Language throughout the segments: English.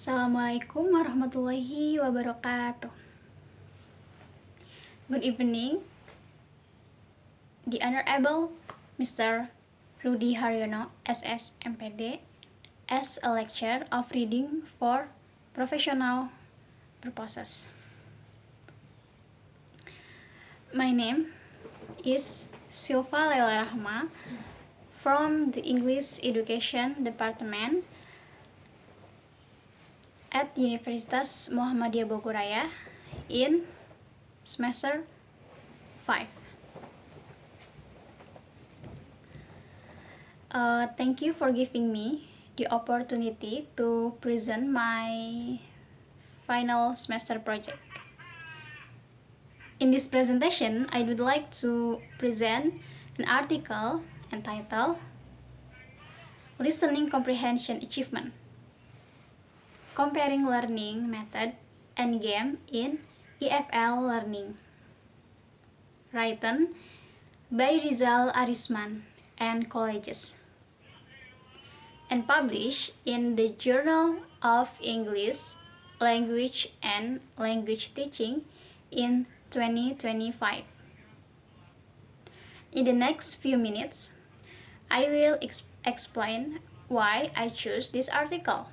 Assalamualaikum warahmatullahi wabarakatuh. Good evening, the Honorable Mr. Rudy Haryono, SS MPD, as a lecturer of reading for professional purposes. My name is Silva Lela Rahma from the English Education Department at Universitas Muhammadiyah Bogor Raya in semester 5. Thank you for giving me the opportunity to present my final semester project. In this presentation, I would like to present an article entitled Listening Comprehension Achievement, Comparing Learning Method and Game in EFL Learning, written by Rizal Arisman and colleagues, and published in the Journal of English Language and Language Teaching in 2025. In the next few minutes, I will explain why I chose this article.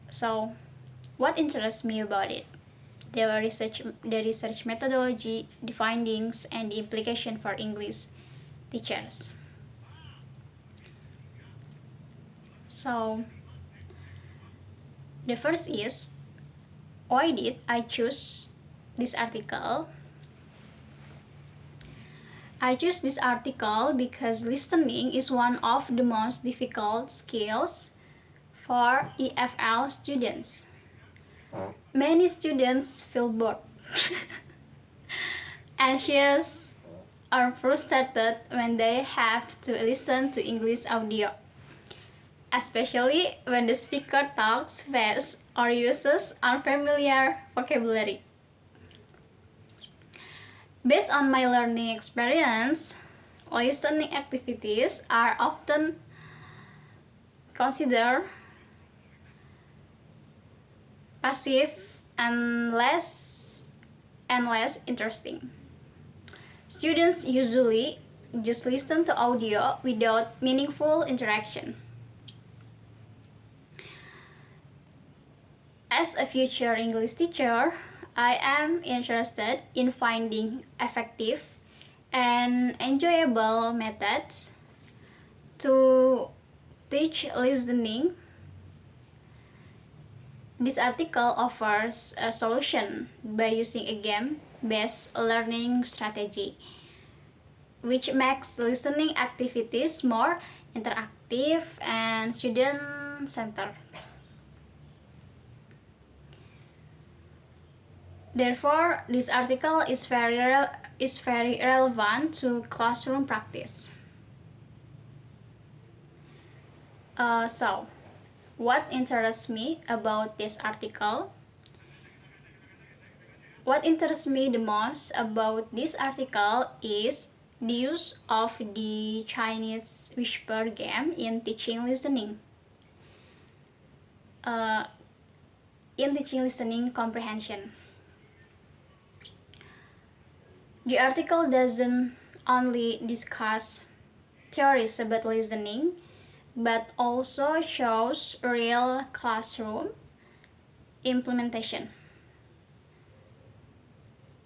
So, what interests me about it? The research methodology, the findings, and the implication for English teachers. So, the first is, why did I choose this article? I chose this article because listening is one of the most difficult skills for EFL students. Many students feel bored, anxious, or frustrated when they have to listen to English audio, especially when the speaker talks fast or uses unfamiliar vocabulary. Based on my learning experience, listening activities are often considered passive and less interesting. Students usually just listen to audio without meaningful interaction. As a future English teacher, I am interested in finding effective and enjoyable methods to teach listening. This article offers a solution by using a game-based learning strategy, which makes listening activities more interactive and student-centered. Therefore, this article is very relevant to classroom practice. So, what interests me about this article? What interests me the most about this article is the use of the Chinese whisper game in teaching listening. In teaching listening comprehension. The article doesn't only discuss theories about listening, but also shows real classroom implementation.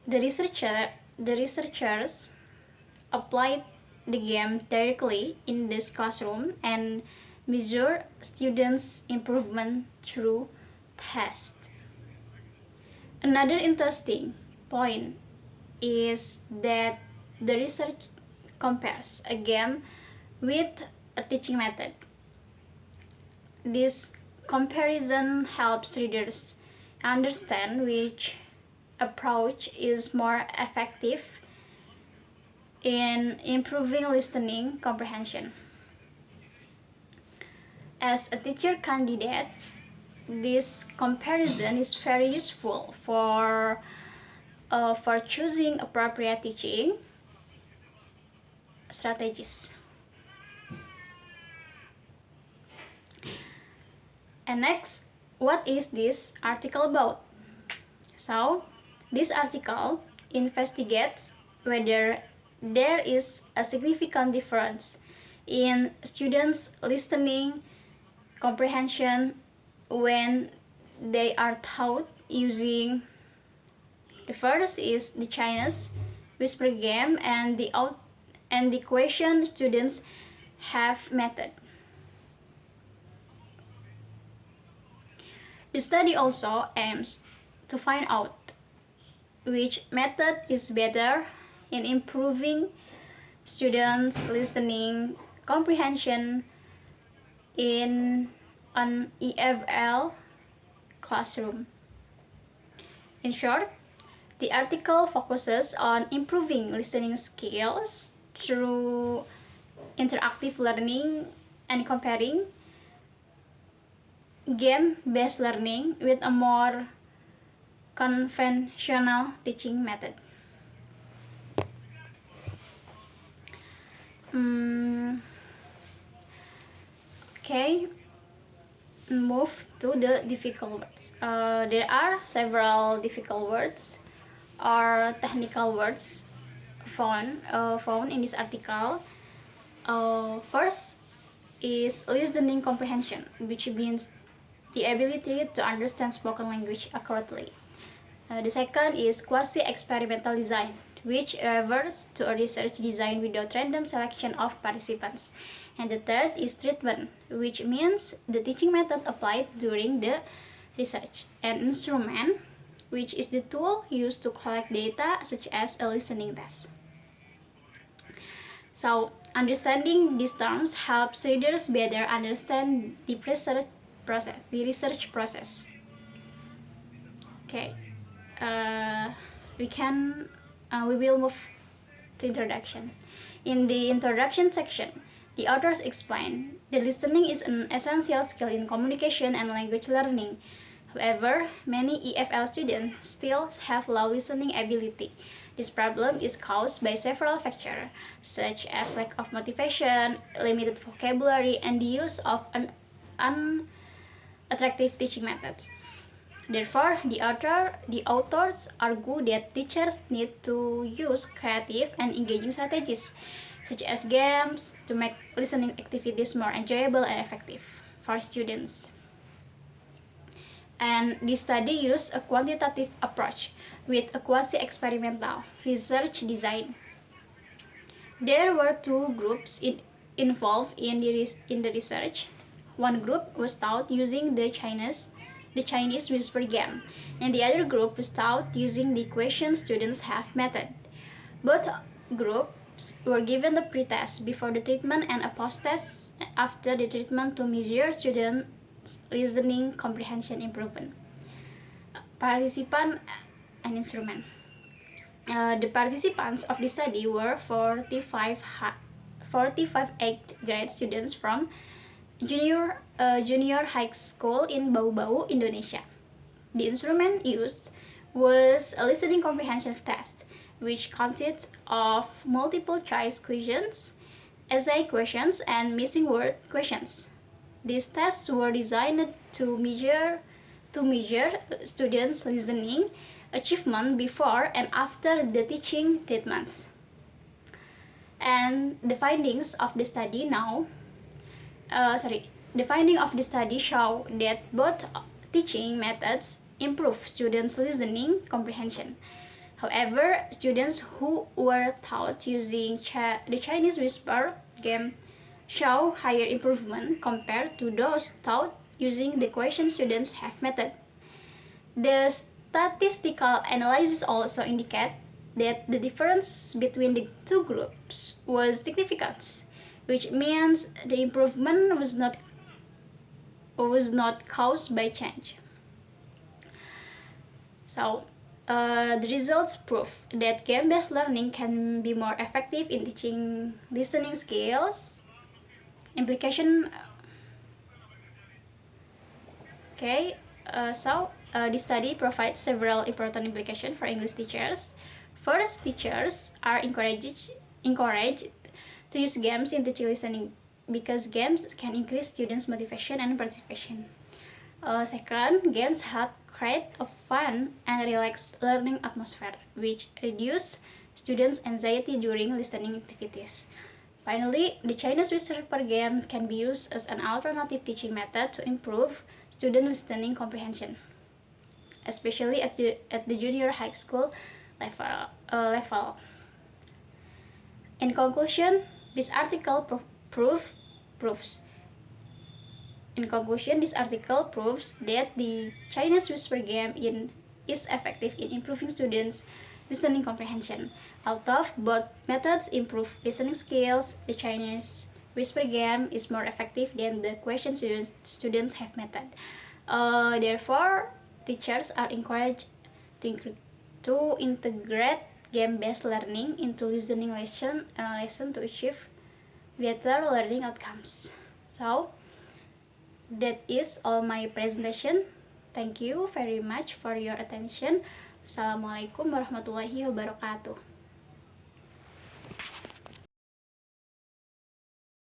The researchers applied the game directly in this classroom and measure students' improvement through tests. Another interesting point is that the research compares a game with a teaching method. This comparison helps readers understand which approach is more effective in improving listening comprehension. As a teacher candidate, this comparison is very useful for choosing appropriate teaching strategies. And next, what is this article about? So, this article investigates whether there is a significant difference in students' listening comprehension when they are taught using, the first is the Chinese whisper game and the question students have method. The study also aims to find out which method is better in improving students' listening comprehension in an EFL classroom. In short, the article focuses on improving listening skills through interactive learning and comparing game-based learning with a more conventional teaching method. Okay, move to the difficult words. There are several difficult words or technical words found in this article. First is listening comprehension, which means the ability to understand spoken language accurately. The second is quasi-experimental design, which refers to a research design without random selection of participants. And the third is treatment, which means the teaching method applied during the research. And instrument, which is the tool used to collect data such as a listening test. So, understanding these terms helps readers better understand the research process. Okay, we will move to introduction. In the introduction section, the authors explain that listening is an essential skill in communication and language learning. However, many EFL students still have low listening ability. This problem is caused by several factors, such as lack of motivation, limited vocabulary, and the use of unattractive teaching methods. Therefore, the authors argue that teachers need to use creative and engaging strategies, such as games, to make listening activities more enjoyable and effective for students. And this study used a quantitative approach with a quasi-experimental research design. There were two groups involved in the research. One group was taught using the Chinese whisper game, and the other group was taught using the question students have method. Both groups were given the pre-test before the treatment and a post-test after the treatment to measure students' listening comprehension improvement. Participant and instrument. The participants of the study were 45 8th grade students from junior high school in Bau-Bau, Indonesia. The instrument used was a listening comprehension test, which consists of multiple choice questions, essay questions, and missing word questions. These tests were designed to measure students' listening achievement before and after the teaching treatments. And the findings of the study show that both teaching methods improve students' listening comprehension. However, students who were taught using the Chinese whisper game show higher improvement compared to those taught using the question students have method. The statistical analysis also indicate that the difference between the two groups was significant, which means the improvement was not caused by change. So, the results prove that game-based learning can be more effective in teaching listening skills. Implication. Okay, this study provides several important implications for English teachers. First, teachers are encouraged to use games in teaching listening because games can increase students' motivation and participation. Second, games help create a fun and relaxed learning atmosphere, which reduce students' anxiety during listening activities. Finally, the Chinese whisper game can be used as an alternative teaching method to improve student listening comprehension, especially at the junior high school level. In conclusion, this article proves that the Chinese whisper game is effective in improving students' listening comprehension. Although both methods improve listening skills, the Chinese whisper game is more effective than the question students have method. Therefore, teachers are encouraged to integrate game-based learning into listening lesson to achieve better learning outcomes. So, that is all my presentation. Thank you very much for your attention. Assalamualaikum warahmatullahi wabarakatuh.